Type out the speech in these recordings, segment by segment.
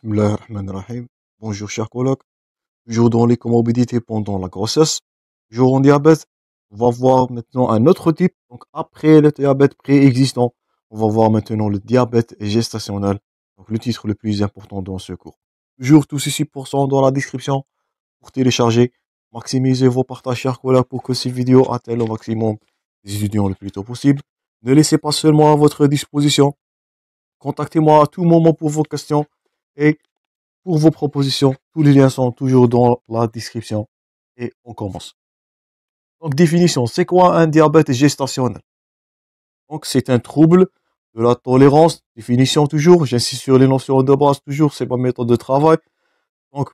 Bismillahirrahmanirrahim. Bonjour chers collègues. Toujours dans les comorbidités pendant la grossesse. Toujours en diabète. On va voir maintenant un autre type. Donc après le diabète préexistant, on va voir maintenant le diabète gestationnel. Donc le titre le plus important dans ce cours. Toujours tous ces 6% dans la description pour télécharger. Maximisez vos partages chers collègues pour que ces vidéos atteignent au maximum des étudiants le plus tôt possible. Ne laissez pas seulement à votre disposition. Contactez-moi à tout moment pour vos questions et pour vos propositions. Tous les liens sont toujours dans la description. Et on commence. Donc, définition. C'est quoi un diabète gestationnel? Donc, c'est un trouble de la tolérance. Définition toujours. J'insiste sur les notions de base toujours. C'est ma méthode de travail. Donc,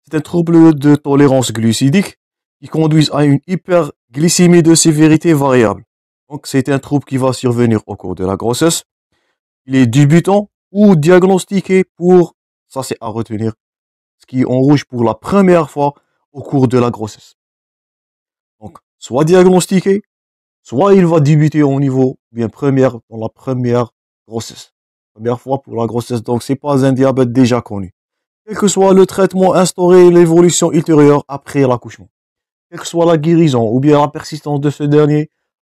c'est un trouble de tolérance glucidique qui conduit à une hyperglycémie de sévérité variable. Donc, c'est un trouble qui va survenir au cours de la grossesse. Il est débutant ou diagnostiqué pour, ça c'est à retenir, ce qui est en rouge pour la première fois au cours de la grossesse. Donc, soit diagnostiqué, soit il va débuter au niveau, bien première, dans la première grossesse. Première fois pour la grossesse, donc c'est pas un diabète déjà connu. Quel que soit le traitement instauré et l'évolution ultérieure après l'accouchement. Quelle que soit la guérison ou bien la persistance de ce dernier,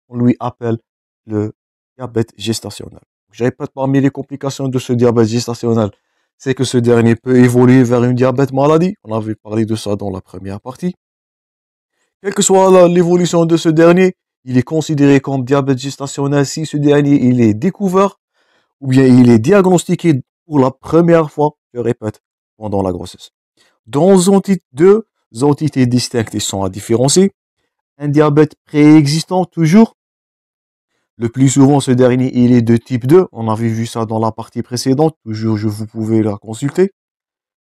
on lui appelle le diabète gestationnel. Je répète, parmi les complications de ce diabète gestationnel, c'est que ce dernier peut évoluer vers une diabète maladie. On avait parlé de ça dans la première partie. Quelle que soit l'évolution de ce dernier, il est considéré comme diabète gestationnel si ce dernier il est découvert ou bien il est diagnostiqué pour la première fois, je répète, pendant la grossesse. Deux entités distinctes et sont à différencier. Un diabète préexistant toujours. Le plus souvent, ce dernier, il est de type 2. On avait vu ça dans la partie précédente. Toujours, vous pouvez la consulter.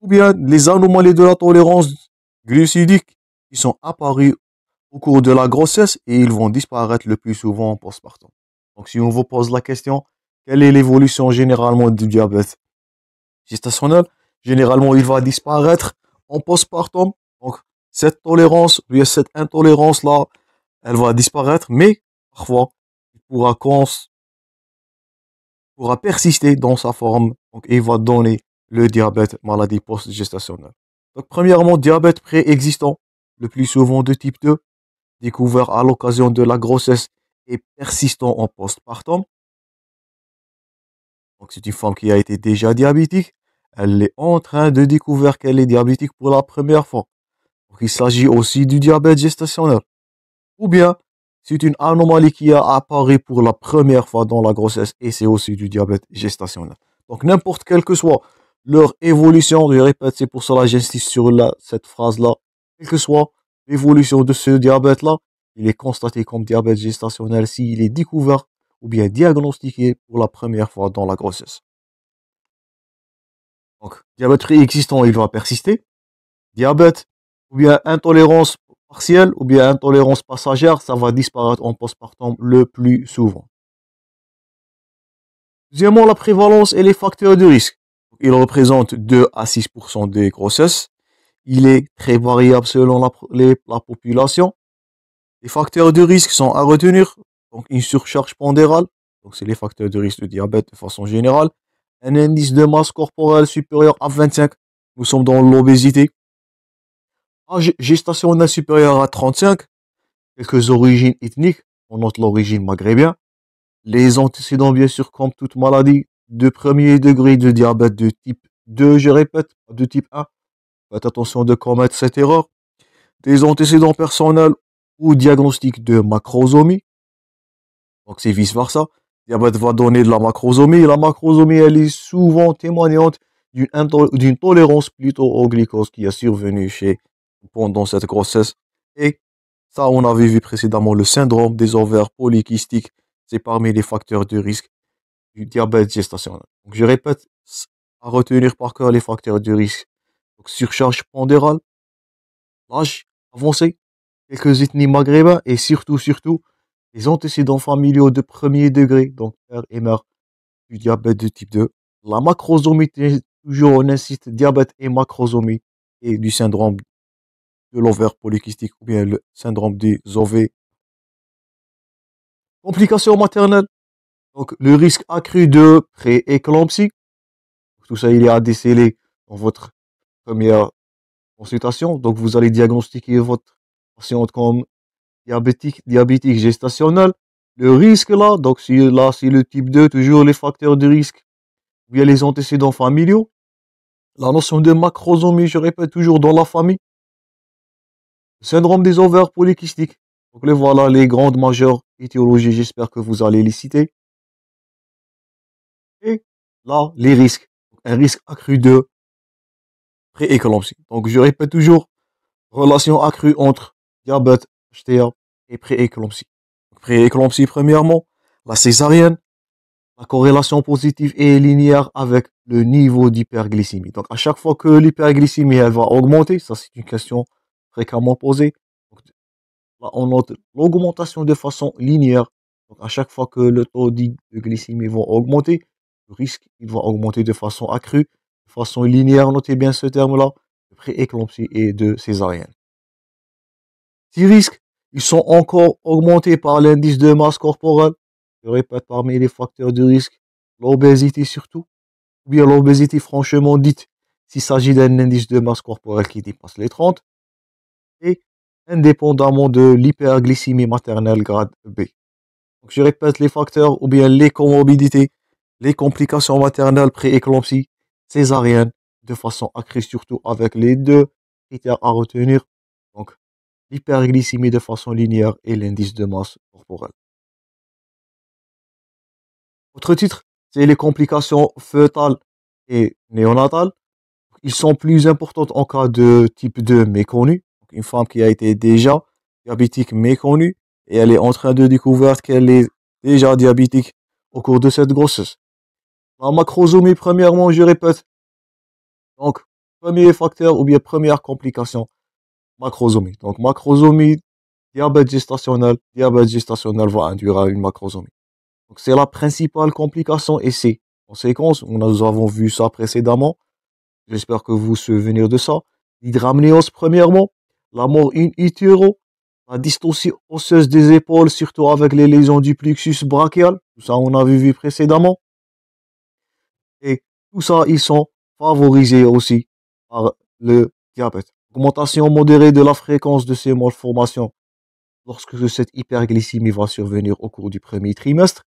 Ou bien les anomalies de la tolérance glucidique qui sont apparues au cours de la grossesse et ils vont disparaître le plus souvent en postpartum. Donc, si on vous pose la question, quelle est l'évolution généralement du diabète gestationnel? Généralement, il va disparaître en postpartum. Donc, cette tolérance, ou bien cette intolérance-là, elle va disparaître, mais parfois, il pourra persister dans sa forme, donc il va donner le diabète, maladie post-gestationnelle. Donc, premièrement, diabète préexistant, le plus souvent de type 2, découvert à l'occasion de la grossesse et persistant en postpartum. Donc, c'est une femme qui a été déjà diabétique. Elle est en train de découvrir qu'elle est diabétique pour la première fois. Donc, il s'agit aussi du diabète gestationnel. Ou bien, c'est une anomalie qui a apparu pour la première fois dans la grossesse et c'est aussi du diabète gestationnel. Donc, n'importe quelle que soit leur évolution, je répète, c'est pour cela que j'insiste sur cette phrase-là, quelle que soit l'évolution de ce diabète-là, il est constaté comme diabète gestationnel s'il est découvert ou bien diagnostiqué pour la première fois dans la grossesse. Donc, diabète préexistant, il va persister. Diabète ou bien intolérance partielle ou bien intolérance passagère, ça va disparaître en postpartum le plus souvent. Deuxièmement, la prévalence et les facteurs de risque. Il représente 2 à 6% des grossesses. Il est très variable selon la population. Les facteurs de risque sont à retenir. Donc, une surcharge pondérale. Donc, c'est les facteurs de risque de diabète de façon générale. Un indice de masse corporelle supérieur à 25. Nous sommes dans l'obésité. Âge gestationnel supérieur à 35. Quelques origines ethniques. On note l'origine maghrébine. Les antécédents, bien sûr, comme toute maladie de premier degré de diabète de type 2, je répète, de type 1. Faites attention de commettre cette erreur. Des antécédents personnels ou diagnostic de macrosomie. Donc, c'est vice-versa. Diabète va donner de la macrosomie. La macrosomie, elle est souvent témoignante d'une tolérance plutôt au glucose qui a survenu pendant cette grossesse. Et ça, on avait vu précédemment le syndrome des ovaires polykystiques. C'est parmi les facteurs de risque du diabète gestationnel. Donc, je répète, à retenir par cœur les facteurs de risque. Donc, surcharge pondérale, l'âge avancé, quelques ethnies maghrébins et surtout, les antécédents familiaux de premier degré, donc père et mère du diabète de type 2. La macrosomie, toujours on insiste, diabète et macrosomie et du syndrome de l'ovaire polykystique ou bien le syndrome des ovaires. Complications maternelles. Donc, le risque accru de pré-éclampsie. Tout ça, il est à déceler dans votre première consultation. Donc, vous allez diagnostiquer votre patiente comme diabétique gestationnel. Le risque là, donc si là, c'est le type 2, toujours les facteurs de risque, ou bien les antécédents familiaux. La notion de macrosomie, je répète toujours dans la famille. Syndrome des ovaires polykystiques. Donc, les voilà les grandes majeures étiologies, j'espère que vous allez les citer. Et là, les risques. Un risque accru de prééclampsie. Donc, je répète toujours, relation accrue entre diabète, HTA et prééclampsie. Prééclampsie, premièrement, la césarienne, la corrélation positive est linéaire avec le niveau d'hyperglycémie. Donc, à chaque fois que l'hyperglycémie elle va augmenter, ça c'est une question fréquemment posée. Donc, là, on note l'augmentation de façon linéaire. Donc, à chaque fois que le taux de glycémie va augmenter, le risque il va augmenter de façon accrue, de façon linéaire. Notez bien ce terme-là, de prééclampsie et de césarienne. Ces risques, ils sont encore augmentés par l'indice de masse corporelle. Je répète, parmi les facteurs de risque, l'obésité surtout, ou bien l'obésité franchement dite, s'il s'agit d'un indice de masse corporelle qui dépasse les 30, et indépendamment de l'hyperglycémie maternelle grade B. Donc, je répète les facteurs, ou bien les comorbidités, les complications maternelles pré-éclampsie, césarienne, de façon accrue surtout avec les deux critères à retenir. Donc, l'hyperglycémie de façon linéaire et l'indice de masse corporelle. Autre titre, c'est les complications fœtales et néonatales. Ils sont plus importantes en cas de type 2 méconnu. Donc, une femme qui a été déjà diabétique méconnue et elle est en train de découvrir qu'elle est déjà diabétique au cours de cette grossesse. La macrosomie, premièrement, je répète. Donc, premier facteur ou bien première complication, macrosomie. Donc, macrosomie, diabète gestationnel va induire à une macrosomie. Donc, c'est la principale complication et c'est conséquence, nous avons vu ça précédemment. J'espère que vous vous souvenez de ça. L'hydramnios, premièrement, la mort in utero, la dystocie osseuse des épaules, surtout avec les lésions du plexus brachial. Tout ça, on avait vu précédemment. Et tout ça, ils sont favorisés aussi par le diabète. Augmentation modérée de la fréquence de ces malformations lorsque cette hyperglycémie va survenir au cours du premier trimestre.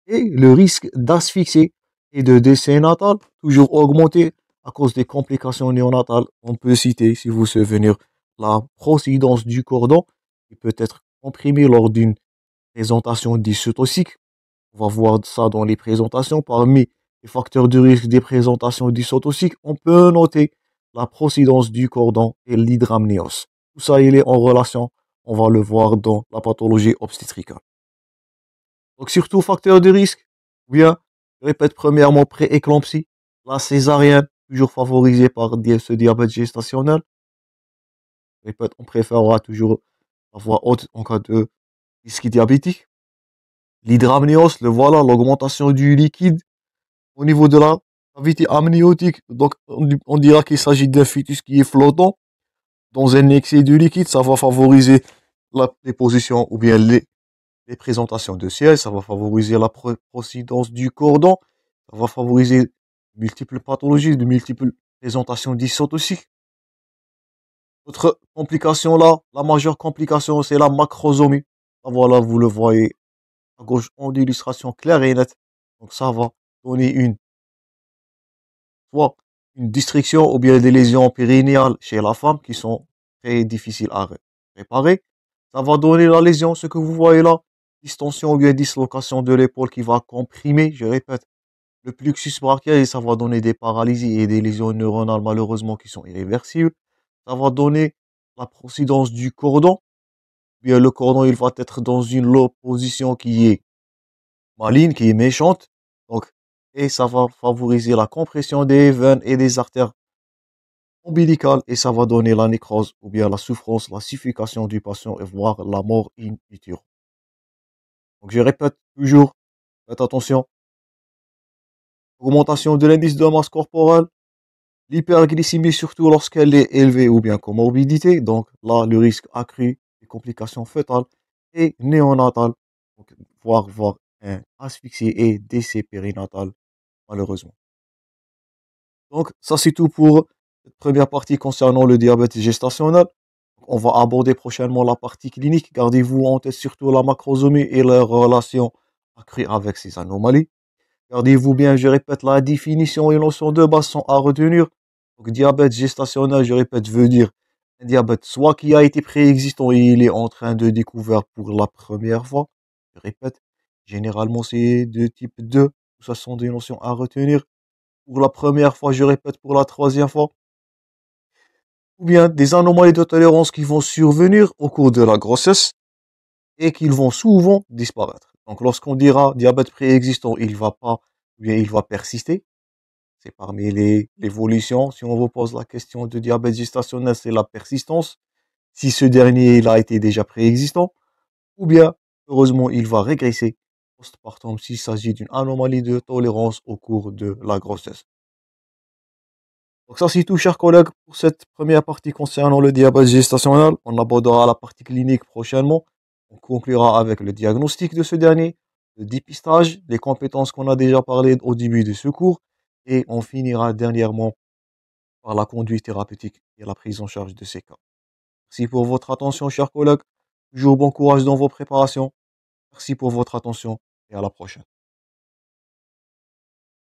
Et le risque d'asphyxie et de décès natal, toujours augmenté à cause des complications néonatales. On peut citer, si vous vous souvenez, la procidence du cordon, qui peut être comprimée lors d'une présentation dystotoxique. On va voir ça dans les présentations. Parmi les facteurs de risque des présentations dystotoxiques, on peut noter la procidence du cordon et l'hydramnios. Tout ça, il est en relation. On va le voir dans la pathologie obstétricale. Donc, surtout, facteur de risque. Bien, je répète, premièrement, prééclampsie. La césarienne, toujours favorisée par ce diabète gestationnel. Je répète, on préférera toujours la voie haute en cas de risque diabétique. L'hydramnios, le voilà, l'augmentation du liquide au niveau de la cavité amniotique. Donc, on dira qu'il s'agit d'un fœtus qui est flottant dans un excès de liquide. Ça va favoriser la déposition ou bien les présentations de siège, ça va favoriser la procidence du cordon, ça va favoriser multiples pathologies, de multiples présentations dystotoxiques. Autre complication là, la majeure complication, c'est la macrosomie. Voilà, vous le voyez à gauche en illustration claire et nette. Donc ça va donner soit une distriction ou bien des lésions périnéales chez la femme qui sont très difficiles à réparer. Ça va donner la lésion, ce que vous voyez là, distension ou bien dislocation de l'épaule qui va comprimer, je répète, le plexus brachial et ça va donner des paralysies et des lésions neuronales malheureusement qui sont irréversibles. Ça va donner la procidence du cordon. Bien, le cordon, il va être dans une position qui est maligne, qui est méchante. Donc, et ça va favoriser la compression des veines et des artères ombilicales et ça va donner la nécrose ou bien la souffrance, la suffocation du patient et voire la mort in utero. Donc, je répète toujours, faites attention. Augmentation de l'indice de masse corporelle, l'hyperglycémie surtout lorsqu'elle est élevée ou bien comorbidité. Donc là, le risque accru des complications fœtales et néonatales, donc, voire un asphyxie et décès périnatal, malheureusement. Donc, ça, c'est tout pour cette première partie concernant le diabète gestationnel. On va aborder prochainement la partie clinique. Gardez-vous en tête surtout la macrosomie et leur relation accrue avec ces anomalies. Gardez-vous bien, je répète, la définition et notion de base sont à retenir. Donc, diabète gestationnel, je répète, veut dire un diabète soit qui a été préexistant et il est en train de découvrir pour la première fois. Je répète, généralement, c'est de type 2. Ça sont des notions à retenir. Pour la première fois, je répète, pour la troisième fois. Ou bien des anomalies de tolérance qui vont survenir au cours de la grossesse et qui vont souvent disparaître. Donc, lorsqu'on dira diabète préexistant, il va pas, ou bien il va persister. C'est parmi l'évolution. Si on vous pose la question de diabète gestationnel, c'est la persistance. Si ce dernier, il a été déjà préexistant, ou bien, heureusement, il va régresser postpartum s'il s'agit d'une anomalie de tolérance au cours de la grossesse. Donc ça, c'est tout, chers collègues, pour cette première partie concernant le diabète gestationnel. On abordera la partie clinique prochainement. On conclura avec le diagnostic de ce dernier, le dépistage, les compétences qu'on a déjà parlé au début de ce cours, et on finira dernièrement par la conduite thérapeutique et la prise en charge de ces cas. Merci pour votre attention, chers collègues. Toujours bon courage dans vos préparations. Merci pour votre attention et à la prochaine.